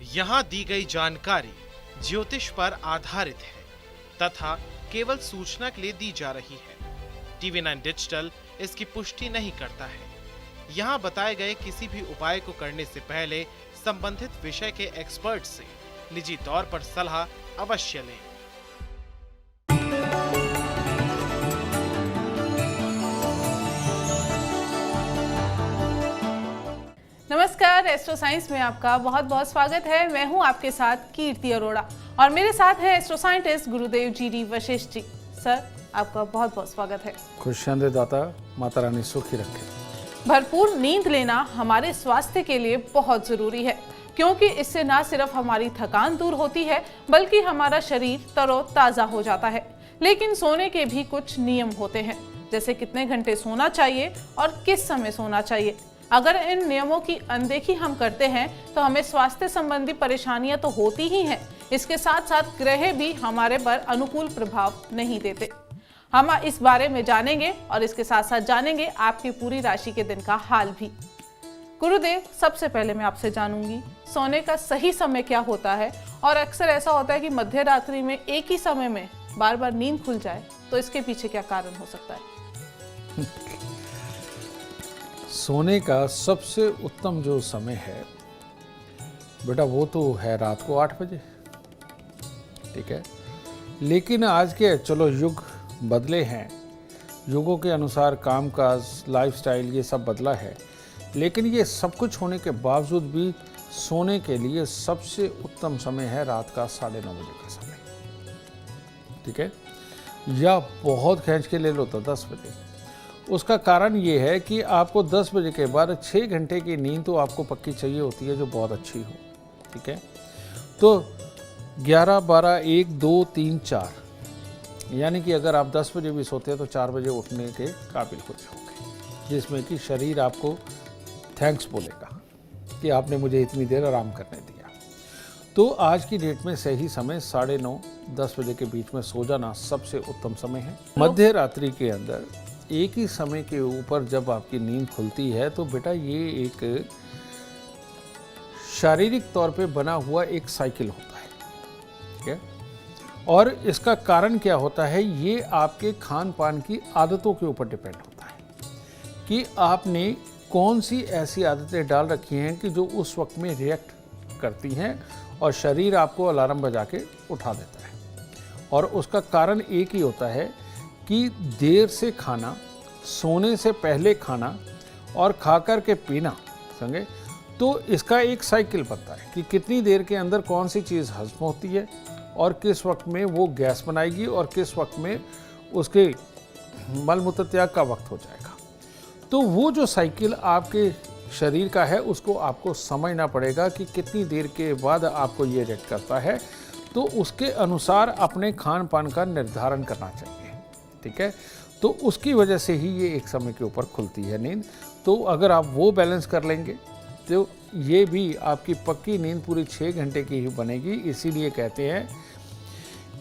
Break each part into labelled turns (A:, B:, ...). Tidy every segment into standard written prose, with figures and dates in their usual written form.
A: यहाँ दी गई जानकारी ज्योतिष पर आधारित है तथा केवल सूचना के लिए दी जा रही है। TV9 डिजिटल इसकी पुष्टि नहीं करता है। यहाँ बताए गए किसी भी उपाय को करने से पहले संबंधित विषय के एक्सपर्ट से निजी तौर पर सलाह अवश्य लें।
B: नमस्कार, एस्ट्रो साइंस में आपका बहुत बहुत स्वागत है। मैं हूं आपके साथ कीर्ति अरोड़ा और मेरे साथ है एस्ट्रो साइंटिस्ट गुरुदेव जी वशिष्ठ जी। सर, आपका बहुत बहुत स्वागत है।
C: खुशियां दे दाता, माता रानी सुखी रखे।
B: भरपूर नींद लेना हमारे स्वास्थ्य के लिए बहुत जरूरी है, क्योंकि इससे ना सिर्फ हमारी थकान दूर होती है बल्कि हमारा शरीर तरोताजा हो जाता है। लेकिन सोने के भी कुछ नियम होते हैं, जैसे कितने घंटे सोना चाहिए और किस समय सोना चाहिए। अगर इन नियमों की अनदेखी हम करते हैं तो हमें स्वास्थ्य संबंधी परेशानियां तो होती ही हैं, इसके साथ साथ ग्रह भी हमारे पर अनुकूल प्रभाव नहीं देते। हम इस बारे में जानेंगे और इसके साथ साथ जानेंगे आपकी पूरी राशि के दिन का हाल भी। गुरुदेव, सबसे पहले मैं आपसे जानूंगी सोने का सही समय क्या होता है, और अक्सर ऐसा होता है कि मध्य रात्रि में एक ही समय में बार बार नींद खुल जाए, तो इसके पीछे क्या कारण हो सकता है?
C: सोने का सबसे उत्तम जो समय है बेटा, वो तो है रात को 8 बजे, ठीक है। लेकिन आज के चलो युग बदले हैं, युगों के अनुसार कामकाज, लाइफस्टाइल ये सब बदला है, लेकिन ये सब कुछ होने के बावजूद भी सोने के लिए सबसे उत्तम समय है रात का 9:30 बजे का समय, ठीक है। या बहुत खींच के ले लो तो 10 बजे। उसका कारण ये है कि आपको 10 बजे के बाद 6 घंटे की नींद तो आपको पक्की चाहिए होती है, जो बहुत अच्छी हो, ठीक है। तो 11, 12, 1, 2, 3, 4, यानी कि अगर आप 10 बजे भी सोते हैं तो 4 बजे उठने के काबिल हो जाओगे, जिसमें कि शरीर आपको थैंक्स बोलेगा कि आपने मुझे इतनी देर आराम करने दिया। तो आज की डेट में सही समय 9:30, 10 बजे के बीच में सो जाना सबसे उत्तम समय है। मध्य रात्रि के अंदर एक ही समय के ऊपर जब आपकी नींद खुलती है तो बेटा ये एक शारीरिक तौर पे बना हुआ एक साइकिल होता है, ठीक है। और इसका कारण क्या होता है, ये आपके खान पान की आदतों के ऊपर डिपेंड होता है कि आपने कौन सी ऐसी आदतें डाल रखी हैं कि जो उस वक्त में रिएक्ट करती हैं और शरीर आपको अलार्म बजा के उठा देता है। और उसका कारण एक ही होता है कि देर से खाना, सोने से पहले खाना और खा कर के पीना, समझे। तो इसका एक साइकिल बनता है कि कितनी देर के अंदर कौन सी चीज़ हजम होती है और किस वक्त में वो गैस बनाएगी और किस वक्त में उसके मल मूत्र त्याग का वक्त हो जाएगा। तो वो जो साइकिल आपके शरीर का है उसको आपको समझना पड़ेगा कि कितनी देर के बाद आपको ये रिएक्ट करता है, तो उसके अनुसार अपने खान पान का निर्धारण करना चाहिए, ठीक है। तो उसकी वजह से ही ये एक समय के ऊपर खुलती है नींद। तो अगर आप वो बैलेंस कर लेंगे तो ये भी आपकी पक्की नींद पूरी 6 घंटे की ही बनेगी। इसीलिए कहते हैं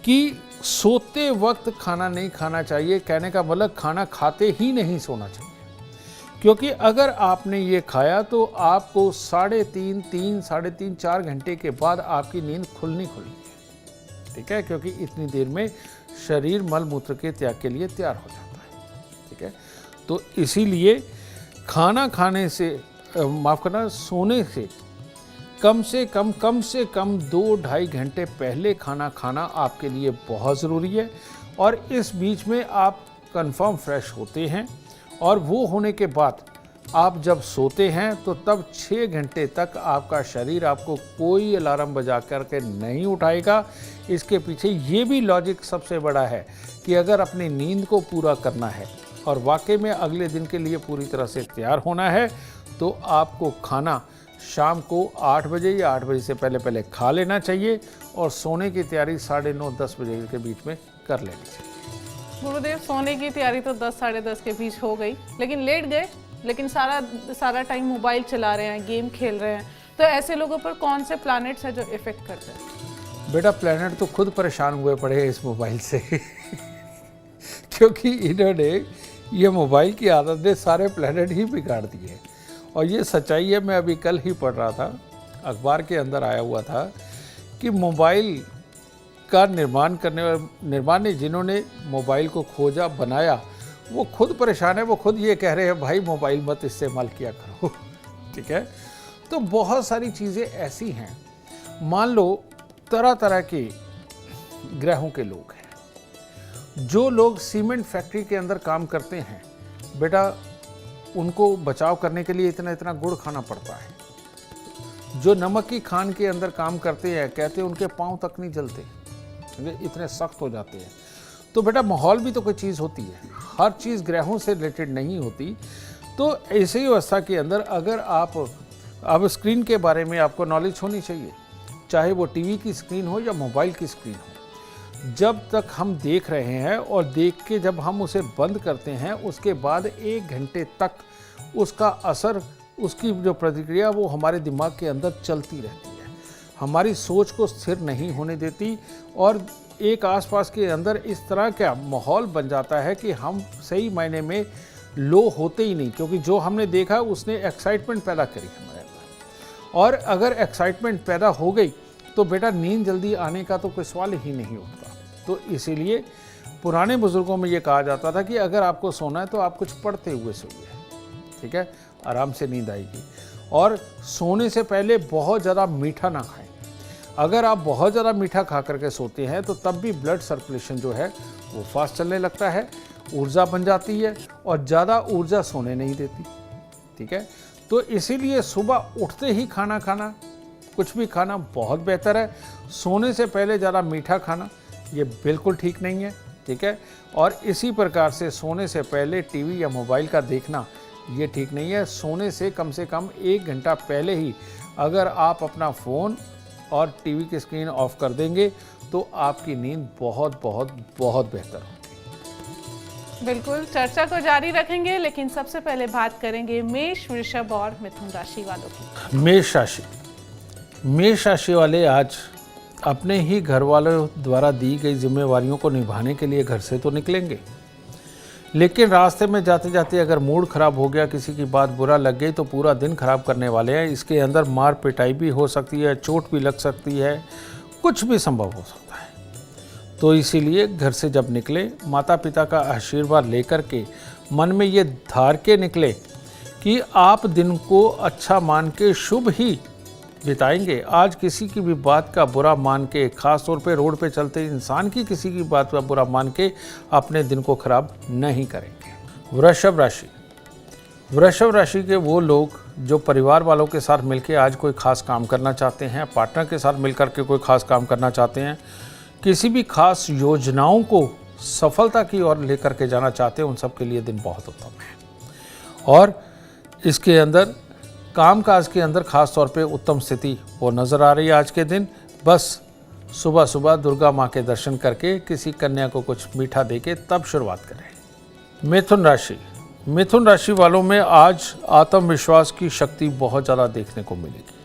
C: कि सोते वक्त खाना नहीं खाना चाहिए, कहने का मतलब खाना खाते ही नहीं सोना चाहिए, क्योंकि अगर आपने ये खाया तो आपको 3:30, 4:30 घंटे के बाद आपकी नींद खुलनी है, ठीक है, क्योंकि इतनी देर में शरीर मल मूत्र के त्याग के लिए तैयार हो जाता है, ठीक है। तो इसीलिए खाना खाने से माफ़ करना, सोने से कम से कम 2-2.5 घंटे पहले खाना खाना आपके लिए बहुत ज़रूरी है। और इस बीच में आप कंफर्म फ्रेश होते हैं और वो होने के बाद आप जब सोते हैं तो तब 6 घंटे तक आपका शरीर आपको कोई अलार्म बजा करके नहीं उठाएगा। इसके पीछे ये भी लॉजिक सबसे बड़ा है कि अगर अपनी नींद को पूरा करना है और वाकई में अगले दिन के लिए पूरी तरह से तैयार होना है तो आपको खाना शाम को 8 बजे या 8 बजे से पहले खा लेना चाहिए और सोने की तैयारी 9:30, 10 बजे के बीच में कर लेनी चाहिए।
B: गुरुदेव, सोने की तैयारी तो 10, 10:30 के बीच हो गई, लेकिन लेट गए, लेकिन सारा टाइम मोबाइल चला रहे हैं, गेम खेल रहे हैं, तो ऐसे लोगों पर कौन से प्लैनेट्स हैं जो इफेक्ट करते हैं?
C: बेटा, प्लैनेट तो खुद परेशान हुए पड़े हैं इस मोबाइल से क्योंकि इन्होंने ये मोबाइल की आदत ने सारे प्लैनेट ही बिगाड़ दिए। और ये सच्चाई है, मैं अभी कल ही पढ़ रहा था अखबार के अंदर आया हुआ था कि मोबाइल का निर्माण ने जिन्होंने मोबाइल को खोजा बनाया वो खुद परेशान है। वो खुद ये कह रहे हैं भाई मोबाइल मत इस्तेमाल किया करो। ठीक है, तो बहुत सारी चीज़ें ऐसी हैं। मान लो तरह तरह के ग्रहों के लोग हैं, जो लोग सीमेंट फैक्ट्री के अंदर काम करते हैं, बेटा उनको बचाव करने के लिए इतना इतना गुड़ खाना पड़ता है। जो नमक की खान के अंदर काम करते हैं, कहते हैं उनके पाँव तक नहीं जलते, इतने सख्त हो जाते हैं। तो बेटा माहौल भी तो कोई चीज़ होती है, हर चीज़ ग्रहों से रिलेटेड नहीं होती। तो ऐसे ही अवस्था के अंदर अगर आप अब स्क्रीन के बारे में आपको नॉलेज होनी चाहिए, चाहे वो टीवी की स्क्रीन हो या मोबाइल की स्क्रीन हो। जब तक हम देख रहे हैं और देख के जब हम उसे बंद करते हैं, उसके बाद 1 घंटे तक उसका असर, उसकी जो प्रतिक्रिया वो हमारे दिमाग के अंदर चलती रहती है, हमारी सोच को स्थिर नहीं होने देती और एक आसपास के अंदर इस तरह का माहौल बन जाता है कि हम सही मायने में लो होते ही नहीं, क्योंकि जो हमने देखा उसने एक्साइटमेंट पैदा करी हमारे अंदर। और अगर एक्साइटमेंट पैदा हो गई तो बेटा नींद जल्दी आने का तो कोई सवाल ही नहीं उठता। तो इसीलिए पुराने बुजुर्गों में ये कहा जाता था कि अगर आपको सोना है तो आप कुछ पढ़ते हुए सोइए, ठीक है, आराम से नींद आएगी। और सोने से पहले बहुत ज़्यादा मीठा ना खाएं। अगर आप बहुत ज़्यादा मीठा खा करके सोते हैं तो तब भी ब्लड सर्कुलेशन जो है वो फास्ट चलने लगता है, ऊर्जा बन जाती है और ज़्यादा ऊर्जा सोने नहीं देती। ठीक है, तो इसीलिए सुबह उठते ही खाना खाना, कुछ भी खाना बहुत बेहतर है। सोने से पहले ज़्यादा मीठा खाना ये बिल्कुल ठीक नहीं है। ठीक है, और इसी प्रकार से सोने से पहले टीवी या मोबाइल का देखना ये ठीक नहीं है। सोने से कम 1 घंटा पहले ही अगर आप अपना फ़ोन और टीवी की स्क्रीन ऑफ कर देंगे तो आपकी नींद बहुत बहुत बहुत बेहतर होगी।
B: बिल्कुल, चर्चा को जारी रखेंगे, लेकिन सबसे पहले बात करेंगे मेष, वृषभ और मिथुन राशि वालों की।
C: मेष राशि वाले आज अपने ही घर वालों द्वारा दी गई जिम्मेवारियों को निभाने के लिए घर से तो निकलेंगे, लेकिन रास्ते में जाते जाते अगर मूड खराब हो गया, किसी की बात बुरा लग गई तो पूरा दिन खराब करने वाले हैं। इसके अंदर मार पिटाई भी हो सकती है, चोट भी लग सकती है, कुछ भी संभव हो सकता है। तो इसीलिए घर से जब निकले, माता पिता का आशीर्वाद लेकर के मन में ये धार के निकले कि आप दिन को अच्छा मान के शुभ ही बिताएंगे। आज किसी की भी बात का बुरा मान के, ख़ास तौर पे रोड पे चलते इंसान की किसी की बात का बुरा मान के अपने दिन को खराब नहीं करेंगे। वृषभ राशि के वो लोग जो परिवार वालों के साथ मिलकर आज कोई खास काम करना चाहते हैं, पार्टनर के साथ मिलकर के कोई खास काम करना चाहते हैं, किसी भी खास योजनाओं को सफलता की ओर लेकर के जाना चाहते हैं, उन सब के लिए दिन बहुत उत्तम है। और इसके अंदर कामकाज के अंदर खास तौर पे उत्तम स्थिति वो नज़र आ रही है आज के दिन। बस सुबह सुबह दुर्गा माँ के दर्शन करके किसी कन्या को कुछ मीठा देके तब शुरुआत करें। मिथुन राशि वालों में आज आत्मविश्वास की शक्ति बहुत ज़्यादा देखने को मिलेगी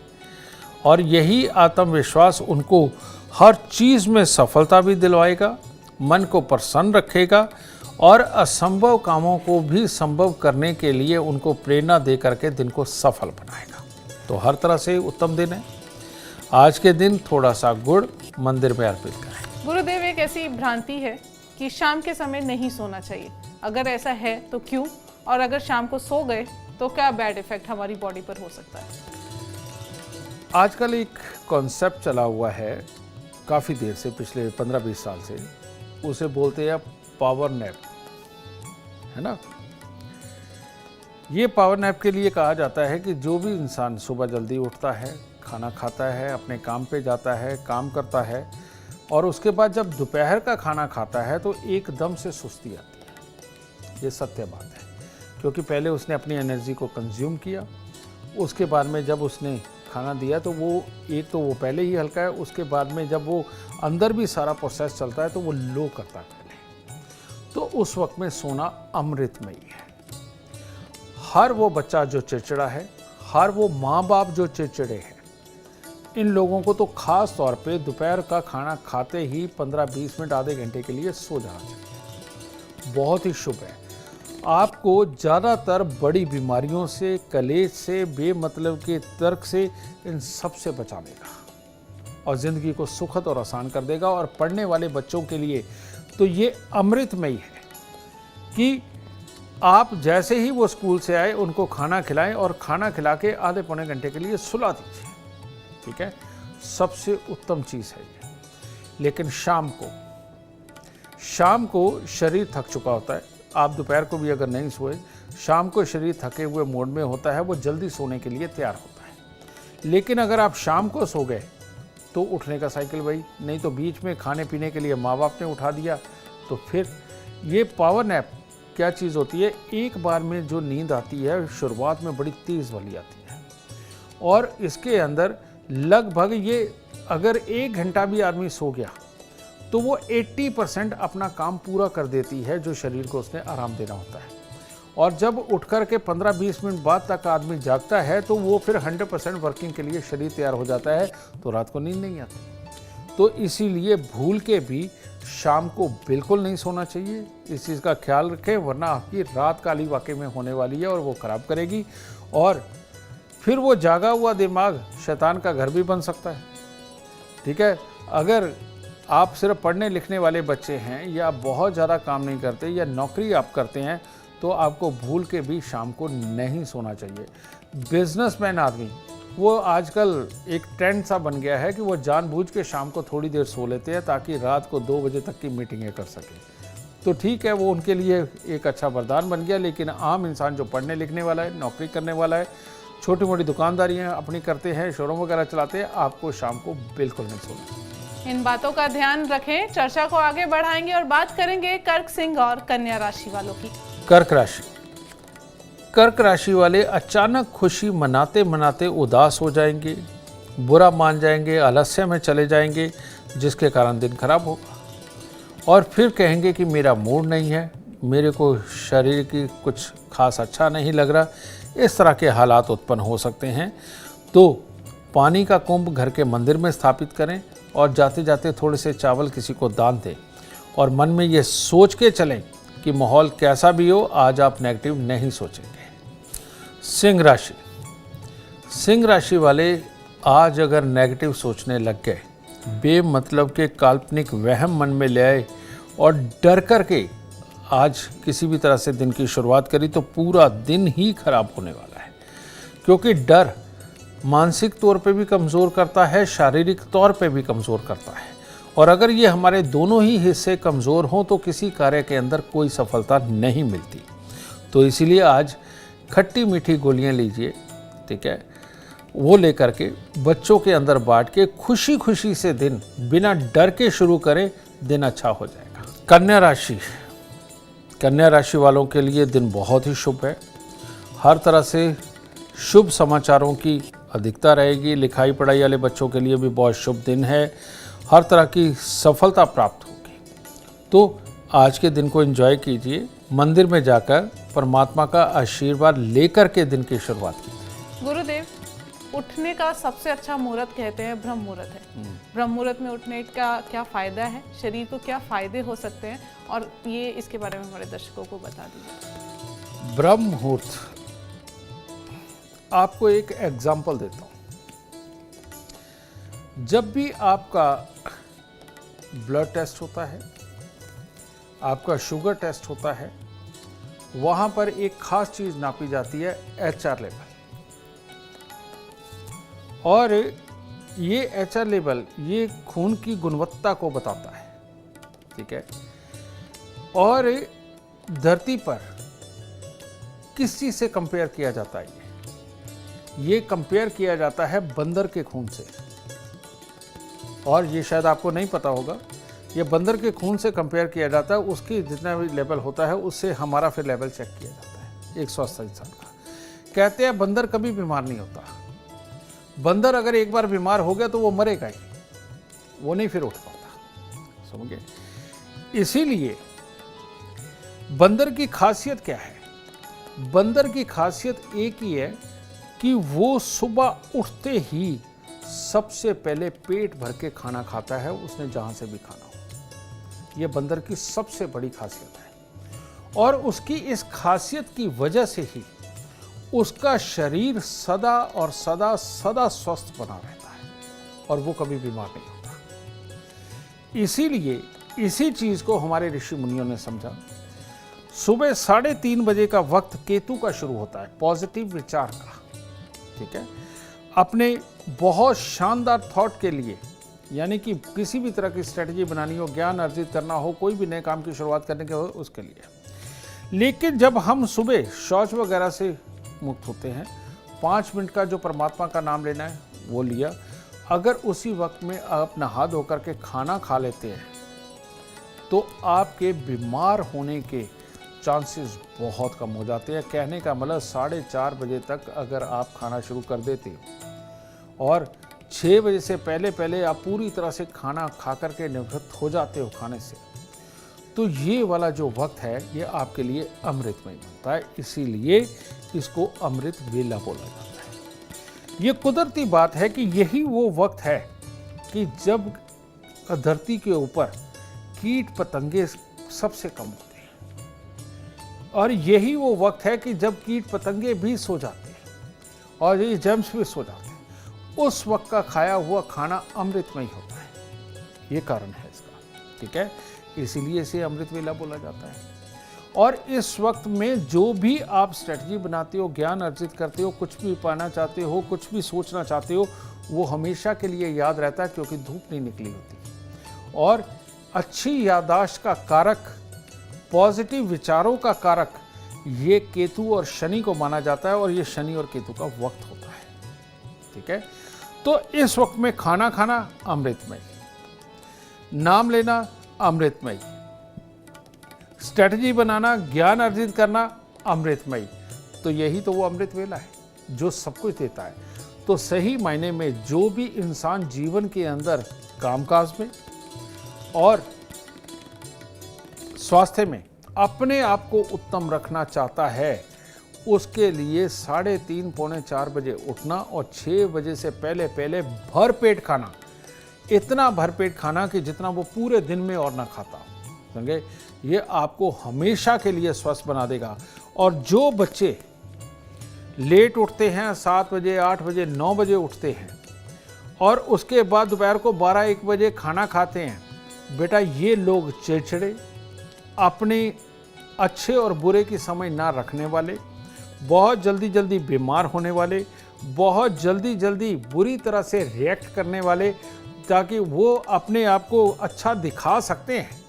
C: और यही आत्मविश्वास उनको हर चीज़ में सफलता भी दिलवाएगा, मन को प्रसन्न रखेगा और असंभव कामों को भी संभव करने के लिए उनको प्रेरणा दे करके दिन को सफल बनाएगा। तो हर तरह से उत्तम दिन है। आज के दिन थोड़ा सा गुड़ मंदिर में अर्पित करें।
B: गुरुदेव, एक ऐसी भ्रांति है कि शाम के समय नहीं सोना चाहिए, अगर ऐसा है तो क्यों, और अगर शाम को सो गए तो क्या बैड इफेक्ट हमारी बॉडी पर हो सकता है?
C: आजकल एक कॉन्सेप्ट चला हुआ है काफ़ी देर से, पिछले 15-20 साल से, उसे बोलते हैं पावर नैप, है ना। ये पावर नैप के लिए कहा जाता है कि जो भी इंसान सुबह जल्दी उठता है, खाना खाता है, अपने काम पे जाता है, काम करता है और उसके बाद जब दोपहर का खाना खाता है तो एकदम से सुस्ती आती है। ये सत्य बात है, क्योंकि पहले उसने अपनी एनर्जी को कंज्यूम किया, उसके बाद में जब उसने खाना दिया तो वो एक तो वो पहले ही हल्का है, उसके बाद में जब वो अंदर भी सारा प्रोसेस चलता है तो वो लो करता है पहले। तो उस वक्त में सोना अमृतमयी है। हर वो बच्चा जो चिड़चिड़ा है, हर वो माँ बाप जो चिड़चिड़े हैं, इन लोगों को तो खास तौर पे दोपहर का खाना खाते ही 15-20 मिनट, आधे घंटे के लिए सो जाना चाहिए। बहुत ही शुभ है। आपको ज़्यादातर बड़ी बीमारियों से, कलेश से, बेमतलब के तर्क से, इन सब से बचा देगा और ज़िंदगी को सुखद और आसान कर देगा। और पढ़ने वाले बच्चों के लिए तो ये अमृतमयी है कि आप जैसे ही वो स्कूल से आए उनको खाना खिलाएं और खाना खिला के आधे पौने घंटे के लिए सुला दीजिए, ठीक है। सबसे उत्तम चीज़ है ये। लेकिन शाम को शरीर थक चुका होता है। आप दोपहर को भी अगर नहीं सोए, शाम को शरीर थके हुए मोड में होता है, वो जल्दी सोने के लिए तैयार होता है। लेकिन अगर आप शाम को सो गए तो उठने का साइकिल वही, नहीं तो बीच में खाने पीने के लिए माँ बाप ने उठा दिया, तो फिर ये पावर नैप क्या चीज़ होती है, एक बार में जो नींद आती है शुरुआत में बड़ी तेज़ वाली आती है और इसके अंदर लगभग ये अगर 1 घंटा भी आदमी सो गया तो वो 80% अपना काम पूरा कर देती है जो शरीर को उसने आराम देना होता है। और जब उठ कर के 15-20 मिनट बाद तक आदमी जागता है तो वो फिर 100% वर्किंग के लिए शरीर तैयार हो जाता है, तो रात को नींद नहीं आती। तो इसीलिए भूल के भी शाम को बिल्कुल नहीं सोना चाहिए। इस चीज़ का ख्याल रखें, वरना आपकी रात काली वाकई में होने वाली है और वो ख़राब करेगी और फिर वो जागा हुआ दिमाग शैतान का घर भी बन सकता है, ठीक है। अगर आप सिर्फ पढ़ने लिखने वाले बच्चे हैं या बहुत ज़्यादा काम नहीं करते या नौकरी आप करते हैं तो आपको भूल के भी शाम को नहीं सोना चाहिए। बिजनेसमैन आदमी, वो आजकल एक ट्रेंड सा बन गया है कि वो जानबूझ के शाम को थोड़ी देर सो लेते हैं ताकि रात को 2 बजे तक की मीटिंगें कर सकें। तो ठीक है, वो उनके लिए एक अच्छा वरदान बन गया। लेकिन आम इंसान जो पढ़ने लिखने वाला है, नौकरी करने वाला है, छोटी मोटी दुकानदारियाँ अपनी करते हैं, शोरूम वगैरह चलाते हैं, आपको शाम को बिल्कुल नहीं सोना।
B: इन बातों का ध्यान रखें। चर्चा को आगे बढ़ाएंगे और बात करेंगे कर्क, सिंह और कन्या राशि वालों की।
C: कर्क राशि। कर्क राशि वाले अचानक खुशी मनाते मनाते उदास हो जाएंगे, बुरा मान जाएंगे, आलस्य में चले जाएंगे, जिसके कारण दिन खराब होगा और फिर कहेंगे कि मेरा मूड नहीं है, मेरे को शरीर की कुछ खास अच्छा नहीं लग रहा। इस तरह के हालात उत्पन्न हो सकते हैं। तो पानी का कुंभ घर के मंदिर में स्थापित करें और जाते जाते थोड़े से चावल किसी को दान दें और मन में ये सोच के चलें कि माहौल कैसा भी हो, आज आप नेगेटिव नहीं सोचेंगे। सिंह राशि। सिंह राशि वाले आज अगर नेगेटिव सोचने लग गए, बेमतलब के काल्पनिक वहम मन में ले आए और डर करके आज किसी भी तरह से दिन की शुरुआत करी तो पूरा दिन ही खराब होने वाला है। क्योंकि डर मानसिक तौर पे भी कमज़ोर करता है, शारीरिक तौर पे भी कमज़ोर करता है और अगर ये हमारे दोनों ही हिस्से कमज़ोर हों तो किसी कार्य के अंदर कोई सफलता नहीं मिलती। तो इसीलिए आज खट्टी मीठी गोलियां लीजिए, ठीक है, वो लेकर के बच्चों के अंदर बांट के खुशी खुशी से दिन बिना डर के शुरू करें, दिन अच्छा हो जाएगा। कन्या राशि। कन्या राशि वालों के लिए दिन बहुत ही शुभ है। हर तरह से शुभ समाचारों की अधिकता रहेगी। लिखाई पढ़ाई वाले बच्चों के लिए भी बहुत शुभ दिन है। हर तरह की सफलता प्राप्त होगी। तो आज के दिन को एंजॉय कीजिए। मंदिर में जाकर परमात्मा का आशीर्वाद लेकर के दिन की शुरुआत कीजिए।
B: गुरुदेव, उठने का सबसे अच्छा मुहूर्त कहते हैं ब्रह्म मुहूर्त है। ब्रह्म मुहूर्त में उठने का क्या फायदा है, शरीर को क्या फायदे हो सकते हैं, और ये इसके बारे में हमारे दर्शकों को बता दीजिए।
C: ब्रह्म मुहूर्त, आपको एक एग्जाम्पल देता हूँ। जब भी आपका ब्लड टेस्ट होता है, आपका शुगर टेस्ट होता है, वहाँ पर एक खास चीज़ नापी जाती है, HR लेवल। और ये HR लेवल ये खून की गुणवत्ता को बताता है, ठीक है। और धरती पर किस चीज़ से कंपेयर किया जाता है? ये कंपेयर किया जाता है बंदर के खून से। और ये शायद आपको नहीं पता होगा, ये बंदर के खून से कंपेयर किया जाता है। उसकी जितना भी लेवल होता है उससे हमारा फिर लेवल चेक किया जाता है 180 इंसान का। कहते हैं बंदर कभी बीमार नहीं होता। बंदर अगर एक बार बीमार हो गया तो वो मरेगा ही, वो नहीं फिर उठ पाता, समझे। इसीलिए बंदर की खासियत क्या है? बंदर की खासियत एक ही है कि वो सुबह उठते ही सबसे पहले पेट भर के खाना खाता है, उसने जहाँ से भी खाना हो। ये बंदर की सबसे बड़ी खासियत है। और उसकी इस खासियत की वजह से ही उसका शरीर सदा और सदा सदा स्वस्थ बना रहता है और वो कभी बीमार नहीं होता। इसीलिए इसी चीज को हमारे ऋषि मुनियों ने समझा। सुबह 3:30 बजे का वक्त केतु का शुरू होता है, पॉजिटिव विचार का, ठीक है। अपने बहुत शानदार थॉट के लिए, यानी कि किसी भी तरह की स्ट्रेटजी बनानी हो, ज्ञान अर्जित करना हो, कोई भी नए काम की शुरुआत करने के हो, उसके लिए। लेकिन जब हम सुबह शौच वगैरह से मुक्त होते हैं, 5 मिनट का जो परमात्मा का नाम लेना है वो लिया, अगर उसी वक्त में आप नहा धो करके खाना खा लेते हैं तो आपके बीमार होने के चांसेस बहुत कम हो जाते हैं। कहने का मतलब 4:30 बजे तक अगर आप खाना शुरू कर देते और 6 बजे से पहले पहले आप पूरी तरह से खाना खा करके निवृत्त हो जाते हो खाने से, तो ये वाला जो वक्त है ये आपके लिए अमृतमय बनता है। इसीलिए इसको अमृत वेला बोला जाता है। ये कुदरती बात है कि यही वो वक्त है कि जब धरती के ऊपर कीट पतंगे सबसे कम होते हैं, और यही वो वक्त है कि जब कीट पतंगे भी सो जाते हैं और ये जर्म्स भी सो जाते हैं। उस वक्त का खाया हुआ खाना अमृतमय होता है, ये कारण है इसका, ठीक है। इसीलिए इसे अमृत वेला बोला जाता है। और इस वक्त में जो भी आप स्ट्रेटजी बनाते हो, ज्ञान अर्जित करते हो, कुछ भी पाना चाहते हो, कुछ भी सोचना चाहते हो, वो हमेशा के लिए याद रहता है, क्योंकि धूप नहीं निकली होती। और अच्छी याददाश्त का कारक, पॉजिटिव विचारों का कारक ये केतु और शनि को माना जाता है, और ये शनि और केतु का वक्त होता है, ठीक है। तो इस वक्त में खाना खाना अमृतमय, नाम लेना अमृतमय, स्ट्रेटजी बनाना, ज्ञान अर्जित करना अमृतमय। तो यही तो वो अमृत वेला है जो सब कुछ देता है। तो सही मायने में जो भी इंसान जीवन के अंदर कामकाज में और स्वास्थ्य में अपने आप को उत्तम रखना चाहता है, उसके लिए 3:30 पौने 4 बजे उठना और 6 बजे से पहले पहले भरपेट खाना, इतना भरपेट खाना कि जितना वो पूरे दिन में और ना खाता, समझे। ये आपको हमेशा के लिए स्वस्थ बना देगा। और जो बच्चे लेट उठते हैं, 7 बजे, 8 बजे, 9 बजे उठते हैं और उसके बाद दोपहर को 12-1 बजे खाना खाते हैं, बेटा ये लोग चिड़चिड़े, अपने अच्छे और बुरे की समझ ना रखने वाले, बहुत जल्दी जल्दी बीमार होने वाले, बहुत जल्दी जल्दी बुरी तरह से रिएक्ट करने वाले, ताकि वो अपने आप को अच्छा दिखा सकते हैं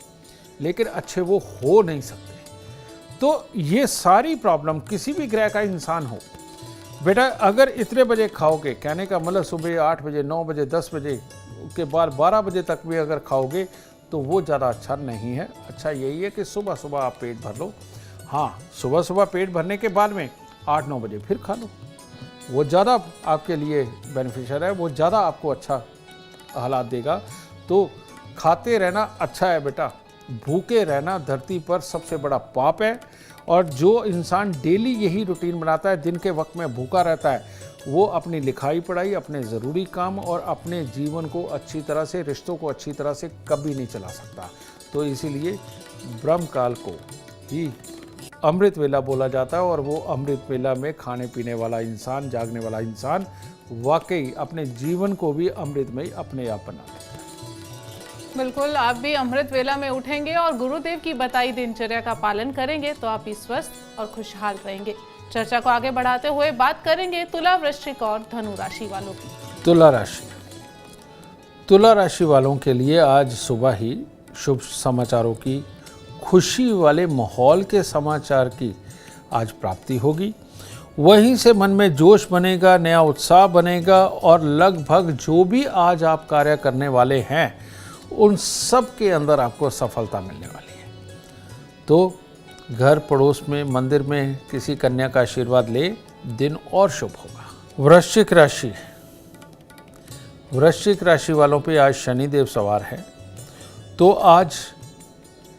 C: लेकिन अच्छे वो हो नहीं सकते। तो ये सारी प्रॉब्लम किसी भी ग्रह का इंसान हो, बेटा अगर इतने बजे खाओगे, कहने का मतलब सुबह 8 बजे, 9 बजे, 10 बजे के बाद 12 बजे तक भी अगर खाओगे तो वो ज़्यादा अच्छा नहीं है। अच्छा यही है कि सुबह सुबह आप पेट भर लो। हाँ, सुबह सुबह पेट भरने के बाद में 8-9 बजे फिर खा लो, वो ज़्यादा आपके लिए बेनिफिशियल है, वो ज़्यादा आपको अच्छा हालात देगा। तो खाते रहना अच्छा है बेटा, भूखे रहना धरती पर सबसे बड़ा पाप है। और जो इंसान डेली यही रूटीन बनाता है, दिन के वक्त में भूखा रहता है, वो अपनी लिखाई पढ़ाई, अपने ज़रूरी काम और अपने जीवन को अच्छी तरह से, रिश्तों को अच्छी तरह से कभी नहीं चला सकता। तो इसीलिए ब्रह्म काल को ही अमृत वेला बोला जाता है। और वो अमृत वेला में खाने पीने वाला इंसान, जागने वाला इंसान वाकई अपने जीवन को भी अमृतमय अपने आप बना लेता है।
B: बिल्कुल, आप भी अमृत वेला में उठेंगे और गुरुदेव की बताई दिनचर्या का पालन करेंगे तो आप भी स्वस्थ और खुशहाल रहेंगे। चर्चा को आगे बढ़ाते हुए बात करेंगे तुला, वृश्चिक और धनु राशि वालों की।
C: तुला राशि वालों के लिए आज सुबह ही शुभ समाचारों की, खुशी वाले माहौल के समाचार की आज प्राप्ति होगी। वहीं से मन में जोश बनेगा, नया उत्साह बनेगा और लगभग जो भी आज आप कार्य करने वाले हैं उन सब के अंदर आपको सफलता मिलने वाली है। तो घर पड़ोस में, मंदिर में किसी कन्या का आशीर्वाद ले, दिन और शुभ होगा। वृश्चिक राशि वालों पे आज शनिदेव सवार है। तो आज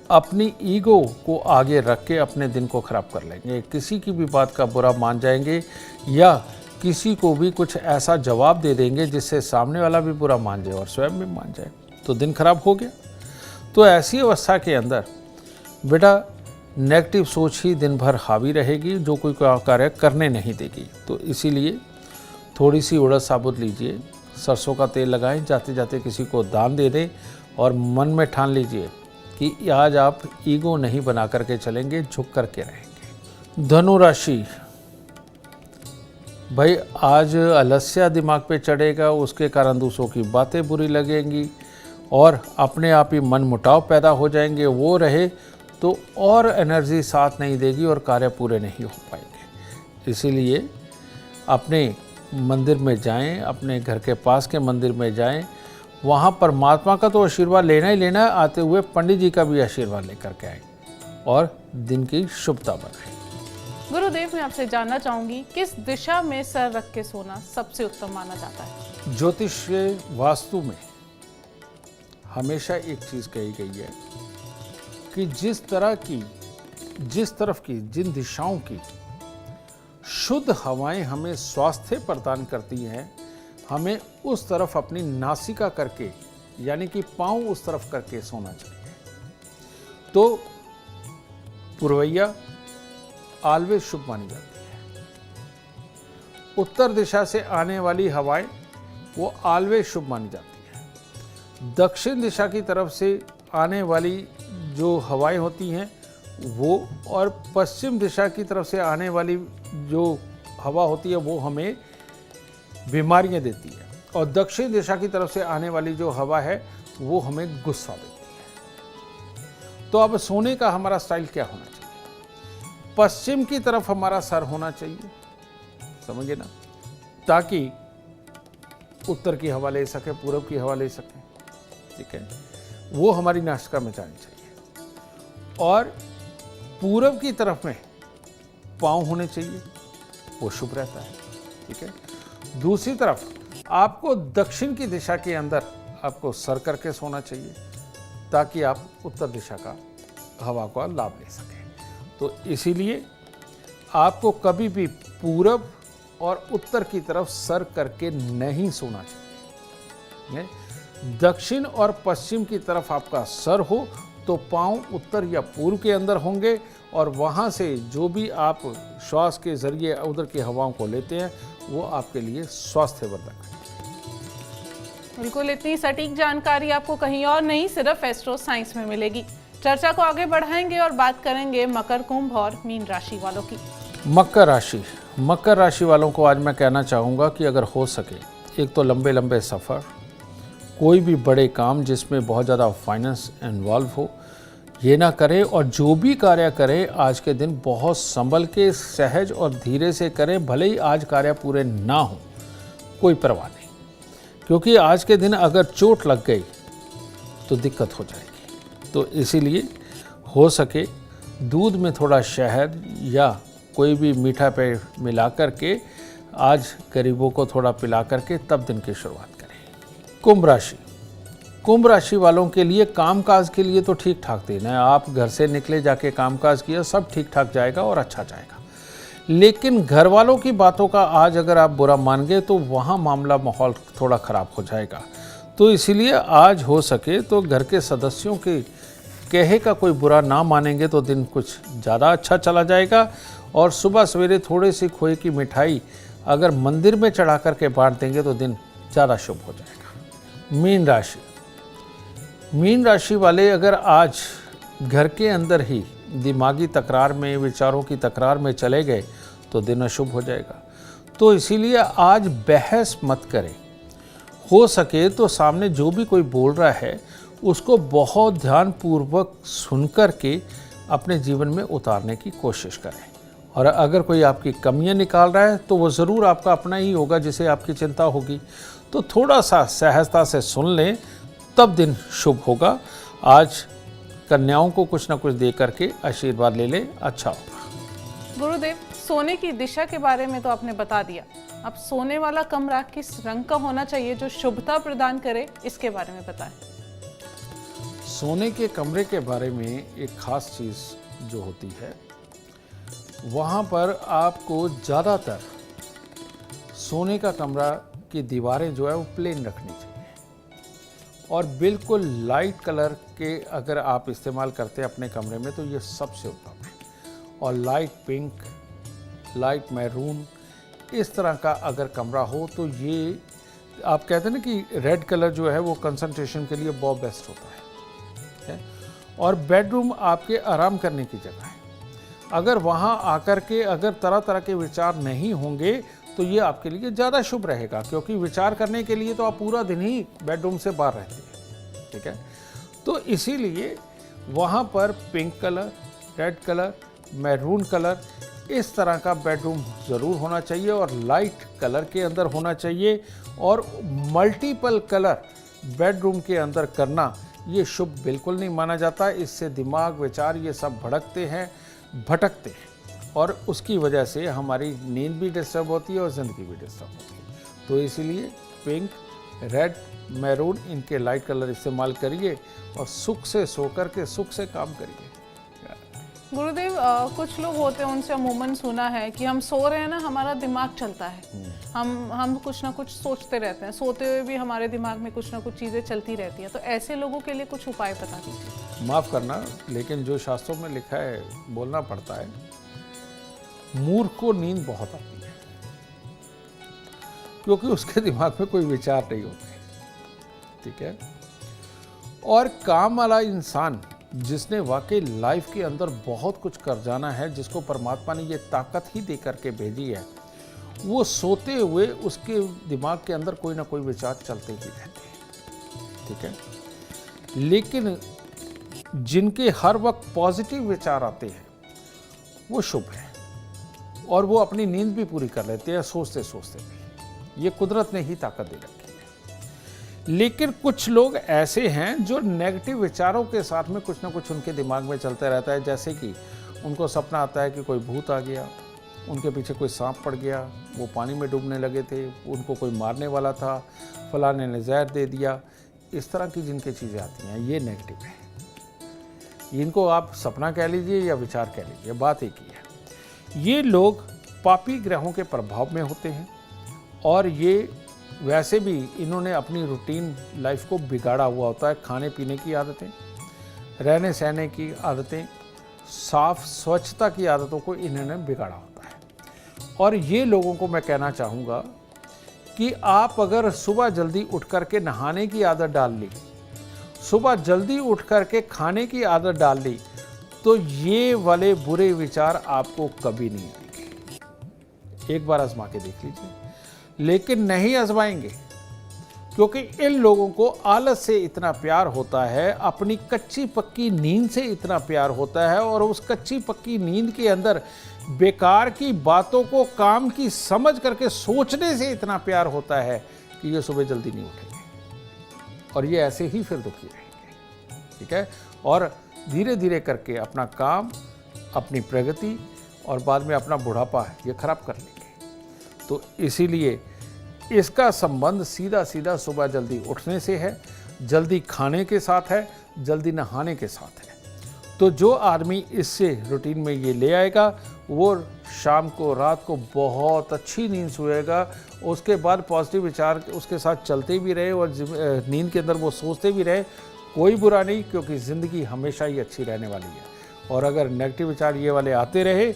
C: अपनी ईगो को आगे रख के अपने दिन को खराब कर लेंगे, किसी की भी बात का बुरा मान जाएंगे या किसी को भी कुछ ऐसा जवाब दे देंगे जिससे सामने वाला भी बुरा मान जाए और स्वयं भी मान जाए, तो दिन खराब हो गया। तो ऐसी अवस्था के अंदर बेटा नेगेटिव सोच ही दिन भर हावी रहेगी, जो कोई कार्य करने नहीं देगी। तो इसीलिए थोड़ी सी उड़द साबुत लीजिए, सरसों का तेल लगाएं, जाते जाते किसी को दान दे दें और मन में ठान लीजिए कि आज आप ईगो नहीं बना करके चलेंगे, झुक करके रहेंगे। धनु राशि, भाई आज आलस्य दिमाग पे चढ़ेगा, उसके कारण दूसरों की बातें बुरी लगेंगी और अपने आप ही मन मुटाव पैदा हो जाएंगे। वो रहे तो और एनर्जी साथ नहीं देगी और कार्य पूरे नहीं हो पाएंगे। इसीलिए अपने मंदिर में जाएं, अपने घर के पास के मंदिर में जाएं, वहाँ परमात्मा का तो आशीर्वाद लेना ही लेना है, आते हुए पंडित जी का भी आशीर्वाद लेकर के आएं और दिन की शुभता बनाएं।
B: गुरुदेव, मैं आपसे जानना चाहूंगी किस दिशा में सर रख के सोना सबसे उत्तम माना जाता है?
C: ज्योतिष वास्तु में हमेशा एक चीज कही गई है कि जिस तरफ की जिन दिशाओं की शुद्ध हवाएं हमें स्वास्थ्य प्रदान करती हैं, हमें उस तरफ अपनी नासिका करके, यानी कि पांव उस तरफ करके सोना चाहिए। तो पूर्वैया ऑलवेज शुभ मानी जाती है। उत्तर दिशा से आने वाली हवाएं वो ऑलवेज शुभ मानी जाती है। दक्षिण दिशा की तरफ से आने वाली जो हवाएं होती हैं वो, और पश्चिम दिशा की तरफ से आने वाली जो हवा होती है वो हमें बीमारियां देती है, और दक्षिण दिशा की तरफ से आने वाली जो हवा है वो हमें गुस्सा देती है। तो अब सोने का हमारा स्टाइल क्या होना चाहिए? पश्चिम की तरफ हमारा सर होना चाहिए, समझिए ना, ताकि उत्तर की हवा ले सके, पूरब की हवा ले सके, ठीक है। वो हमारी नासिका में जानी चाहिए। और पूरब की तरफ में पांव होने चाहिए, वो शुभ रहता है, ठीक है। दूसरी तरफ आपको दक्षिण की दिशा के अंदर आपको सर करके सोना चाहिए, ताकि आप उत्तर दिशा का हवा का लाभ ले सकें। तो इसीलिए आपको कभी भी पूरब और उत्तर की तरफ सर करके नहीं सोना चाहिए। दक्षिण और पश्चिम की तरफ आपका सर हो तो पांव उत्तर या पूर्व के अंदर होंगे, और वहां से जो भी आप श्वास के जरिए उधर की हवाओं को लेते हैं वो आपके लिए स्वास्थ्यवर्धक है।
B: बिल्कुल, इतनी सटीक जानकारी आपको कहीं और नहीं, सिर्फ एस्ट्रो साइंस में मिलेगी। चर्चा को आगे बढ़ाएंगे और बात करेंगे मकर, कुंभ और मीन राशि वालों की।
C: मकर राशि वालों को आज मैं कहना चाहूँगा कि अगर हो सके, एक तो लंबे लंबे सफ़र, कोई भी बड़े काम जिसमें बहुत ज़्यादा फाइनेंस इन्वॉल्व हो, ये ना करें। और जो भी कार्य करें आज के दिन बहुत संभल के, सहज और धीरे से करें। भले ही आज कार्य पूरे ना हो, कोई परवाह नहीं, क्योंकि आज के दिन अगर चोट लग गई तो दिक्कत हो जाएगी। तो इसीलिए हो सके दूध में थोड़ा शहद या कोई भी मीठा पे मिला करके आज गरीबों को थोड़ा पिला करके तब दिन की शुरुआत करें। कुंभ राशि वालों के लिए कामकाज के लिए तो ठीक ठाक दिन है। आप घर से निकले, जाके कामकाज किया, सब ठीक ठाक जाएगा और अच्छा जाएगा। लेकिन घर वालों की बातों का आज अगर आप बुरा मान गए तो वहाँ माहौल थोड़ा ख़राब हो जाएगा। तो इसीलिए आज हो सके तो घर के सदस्यों के कहे का कोई बुरा ना मानेंगे तो दिन कुछ ज़्यादा अच्छा चला जाएगा। और सुबह सवेरे थोड़ी सी खोए की मिठाई अगर मंदिर में चढ़ा करके बांट देंगे तो दिन ज़्यादा शुभ हो जाएगा। मीन राशि वाले अगर आज घर के अंदर ही दिमागी तकरार में, विचारों की तकरार में चले गए तो दिन अशुभ हो जाएगा। तो इसीलिए आज बहस मत करें। हो सके तो सामने जो भी कोई बोल रहा है उसको बहुत ध्यानपूर्वक सुन कर के अपने जीवन में उतारने की कोशिश करें। और अगर कोई आपकी कमियां निकाल रहा है तो वो ज़रूर आपका अपना ही होगा जिसे आपकी चिंता होगी। तो थोड़ा सा सहजता से सुन लें, तब दिन शुभ होगा। आज कन्याओं को कुछ ना कुछ दे करके आशीर्वाद ले लें, अच्छा होगा।
B: गुरुदेव, सोने की दिशा के बारे में तो आपने बता दिया, अब सोने वाला कमरा किस रंग का होना चाहिए जो शुभता प्रदान करे, इसके बारे में बताएं।
C: सोने के कमरे के बारे में एक खास चीज़ जो होती है, वहाँ पर आपको ज़्यादातर सोने का कमरा की दीवारें जो है वो प्लेन रखनी चाहिए। और बिल्कुल लाइट कलर के अगर आप इस्तेमाल करते हैं अपने कमरे में तो ये सबसे उत्तम है। और लाइट पिंक, लाइट मैरून, इस तरह का अगर कमरा हो तो ये आप कहते हैं ना कि रेड कलर जो है वो कंसंट्रेशन के लिए बहुत बेस्ट होता है। और बेडरूम आपके आराम करने की जगह है। अगर वहाँ आकर के अगर तरह तरह के विचार नहीं होंगे तो ये आपके लिए ज़्यादा शुभ रहेगा, क्योंकि विचार करने के लिए तो आप पूरा दिन ही बेडरूम से बाहर रहते हैं, ठीक है। तो इसीलिए वहाँ पर pink colour, red colour, maroon colour, इस तरह का बेडरूम ज़रूर होना चाहिए और लाइट कलर के अंदर होना चाहिए। और मल्टीपल कलर बेडरूम के अंदर करना ये शुभ बिल्कुल नहीं माना जाता। इससे दिमाग, विचार ये सब भटकते हैं और उसकी वजह से हमारी नींद भी डिस्टर्ब होती है और ज़िंदगी भी डिस्टर्ब होती है। तो इसीलिए पिंक, रेड, मैरून इनके लाइट कलर इस्तेमाल करिए और सुख से सो कर के सुख से काम करिए।
B: गुरुदेव, कुछ लोग होते हैं, उनसे अमूमन सुना है कि हम सो रहे हैं ना, हमारा दिमाग चलता है, हम कुछ ना कुछ सोचते रहते हैं, सोते हुए भी हमारे दिमाग में कुछ ना कुछ चीज़ें चलती रहती हैं। तो ऐसे लोगों के लिए कुछ उपाय बता दीजिए।
C: माफ़ करना, लेकिन जो शास्त्रों में लिखा है बोलना पड़ता है। मूर्ख को नींद बहुत आती है क्योंकि उसके दिमाग में कोई विचार नहीं होते, ठीक है। और काम वाला इंसान जिसने वाकई लाइफ के अंदर बहुत कुछ कर जाना है, जिसको परमात्मा ने ये ताकत ही दे करके भेजी है, वो सोते हुए उसके दिमाग के अंदर कोई ना कोई विचार चलते ही रहते हैं, ठीक है। लेकिन जिनके हर वक्त पॉजिटिव विचार आते हैं वो शुभ है और वो अपनी नींद भी पूरी कर लेते हैं सोचते सोचते भी। ये कुदरत ने ही ताकत दे रखी है। लेकिन कुछ लोग ऐसे हैं जो नेगेटिव विचारों के साथ में कुछ ना कुछ उनके दिमाग में चलता रहता है। जैसे कि उनको सपना आता है कि कोई भूत आ गया, उनके पीछे कोई सांप पड़ गया, वो पानी में डूबने लगे थे, उनको कोई मारने वाला था, फलाने ने जहर दे दिया। इस तरह की जिनकी चीज़ें आती हैं ये नेगेटिव है। इनको आप सपना कह लीजिए या विचार कह लीजिए, बात एक ही है। ये लोग पापी ग्रहों के प्रभाव में होते हैं और ये वैसे भी इन्होंने अपनी रूटीन लाइफ को बिगाड़ा हुआ होता है। खाने पीने की आदतें, रहने सहने की आदतें, साफ स्वच्छता की आदतों को इन्होंने बिगाड़ा होता है। और ये लोगों को मैं कहना चाहूँगा कि आप अगर सुबह जल्दी उठ कर के नहाने की आदत डाल ली, सुबह जल्दी उठ कर के खाने की आदत डाल ली, तो ये वाले बुरे विचार आपको कभी नहीं आएंगे। एक बार आजमा के देख लीजिए। लेकिन नहीं आजमाएंगे क्योंकि इन लोगों को आलस से इतना प्यार होता है, अपनी कच्ची पक्की नींद से इतना प्यार होता है और उस कच्ची पक्की नींद के अंदर बेकार की बातों को काम की समझ करके सोचने से इतना प्यार होता है कि ये सुबह जल्दी नहीं उठेंगे और ये ऐसे ही फिर दुखी रहेंगे, ठीक है। और धीरे धीरे करके अपना काम, अपनी प्रगति और बाद में अपना बुढ़ापा ये खराब कर लेंगे। तो इसीलिए इसका संबंध सीधा सीधा सुबह जल्दी उठने से है, जल्दी खाने के साथ है, जल्दी नहाने के साथ है। तो जो आदमी इससे रूटीन में ये ले आएगा वो शाम को, रात को बहुत अच्छी नींद सोएगा। उसके बाद पॉजिटिव विचार उसके साथ चलते भी रहे और नींद के अंदर वो सोचते भी रहे, कोई बुरा नहीं, क्योंकि ज़िंदगी हमेशा ही अच्छी रहने वाली है। और अगर नेगेटिव विचार ये वाले आते रहे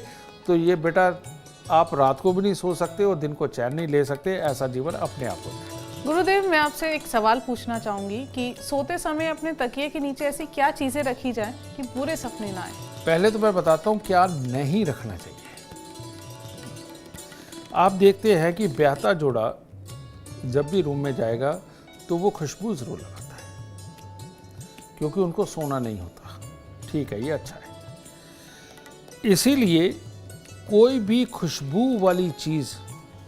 C: तो ये बेटा आप रात को भी नहीं सो सकते और दिन को चैन नहीं ले सकते, ऐसा जीवन अपने आप हो जाए।
B: गुरुदेव, मैं आपसे एक सवाल पूछना चाहूंगी कि सोते समय अपने तकिए के नीचे ऐसी क्या चीजें रखी जाएं कि बुरे सपने ना आए।
C: पहले तो मैं बताता हूँ क्या नहीं रखना चाहिए। आप देखते हैं कि ब्याहता जोड़ा जब भी रूम में जाएगा तो वो खुशबू जरूर लगाता है क्योंकि उनको सोना नहीं होता। ठीक है, ये अच्छा है। इसीलिए कोई भी खुशबू वाली चीज़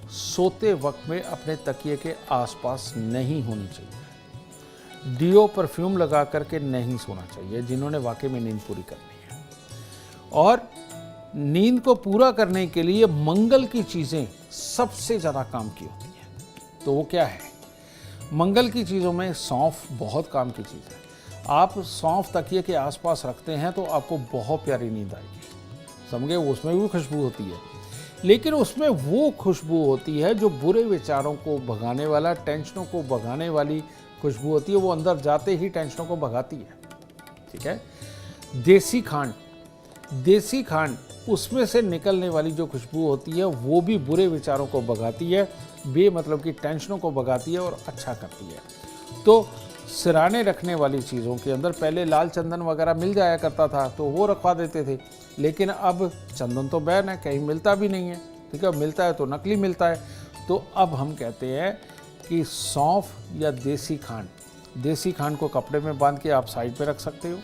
C: सोते वक्त में अपने तकिए के आसपास नहीं होनी चाहिए। डियो, परफ्यूम लगा करके नहीं सोना चाहिए जिन्होंने वाकई में नींद पूरी करनी है। और नींद को पूरा करने के लिए मंगल की चीज़ें सबसे ज़्यादा काम की होती हैं। तो वो क्या है? मंगल की चीज़ों में सौंफ बहुत काम की चीज़ है। आप सौंफ तकिए के आसपास रखते हैं तो आपको बहुत प्यारी नींद आएगी। समझे? उसमें भी खुशबू होती है, लेकिन उसमें वो खुशबू होती है जो बुरे विचारों को भगाने वाला, टेंशनों को भगाने वाली खुशबू होती है वो अंदर जाते ही टेंशनों को भगाती है। ठीक है। देसी खांड उसमें से निकलने वाली जो खुशबू होती है वो भी बुरे विचारों को भगाती है, बेमतलब की टेंशनों को भगाती है और अच्छा करती है। तो सिराने रखने वाली चीज़ों के अंदर पहले लाल चंदन वगैरह मिल जाया करता था तो वो रखवा देते थे, लेकिन अब चंदन तो बैन है, कहीं मिलता भी नहीं है। ठीक है, मिलता है तो नकली मिलता है। तो अब हम कहते हैं कि सौंफ या देसी खांड को कपड़े में बांध के आप साइड पे रख सकते हो।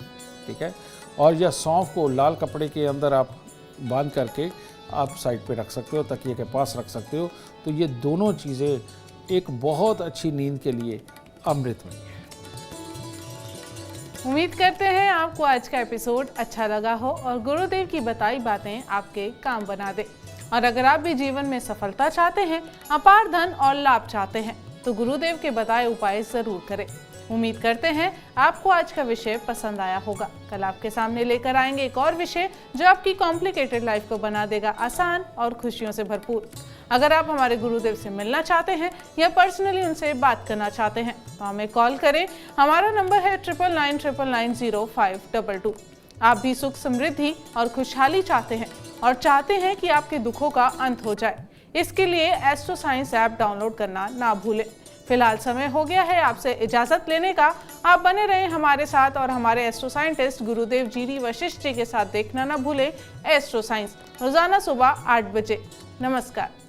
C: ठीक है, और या सौंफ को लाल कपड़े के अंदर आप बांध करके आप साइड पे रख सकते हो, तकिए के पास रख सकते हो। तो ये दोनों चीज़ें एक बहुत अच्छी नींद के लिए अमृतमय है।
B: उम्मीद करते हैं आपको आज का एपिसोड अच्छा लगा हो और गुरुदेव की बताई बातें आपके काम बना दे। और अगर आप भी जीवन में सफलता चाहते हैं, अपार धन और लाभ चाहते हैं, तो गुरुदेव के बताए उपाय जरूर करें। उम्मीद करते हैं आपको आज का विषय पसंद आया होगा। कल आपके सामने लेकर आएंगे एक और विषय जो आपकी कॉम्प्लिकेटेड लाइफ को बना देगा आसान और खुशियों से भरपूर। अगर आप हमारे गुरुदेव से मिलना चाहते हैं या पर्सनली उनसे बात करना चाहते हैं तो हमें कॉल करें। हमारा नंबर है 9999900522। आप भी सुख, समृद्धि और खुशहाली चाहते हैं और चाहते हैं कि आपके दुखों का अंत हो जाए। इसके लिए एस्ट्रो साइंस ऐप डाउनलोड करना ना भूलें। फिलहाल समय हो गया है आपसे इजाजत लेने का। आप बने रहें हमारे साथ और हमारे एस्ट्रो साइंटिस्ट गुरुदेव जीडी वशिष्ठ जी के साथ देखना ना भूलें एस्ट्रो साइंस, रोजाना सुबह 8 बजे। नमस्कार।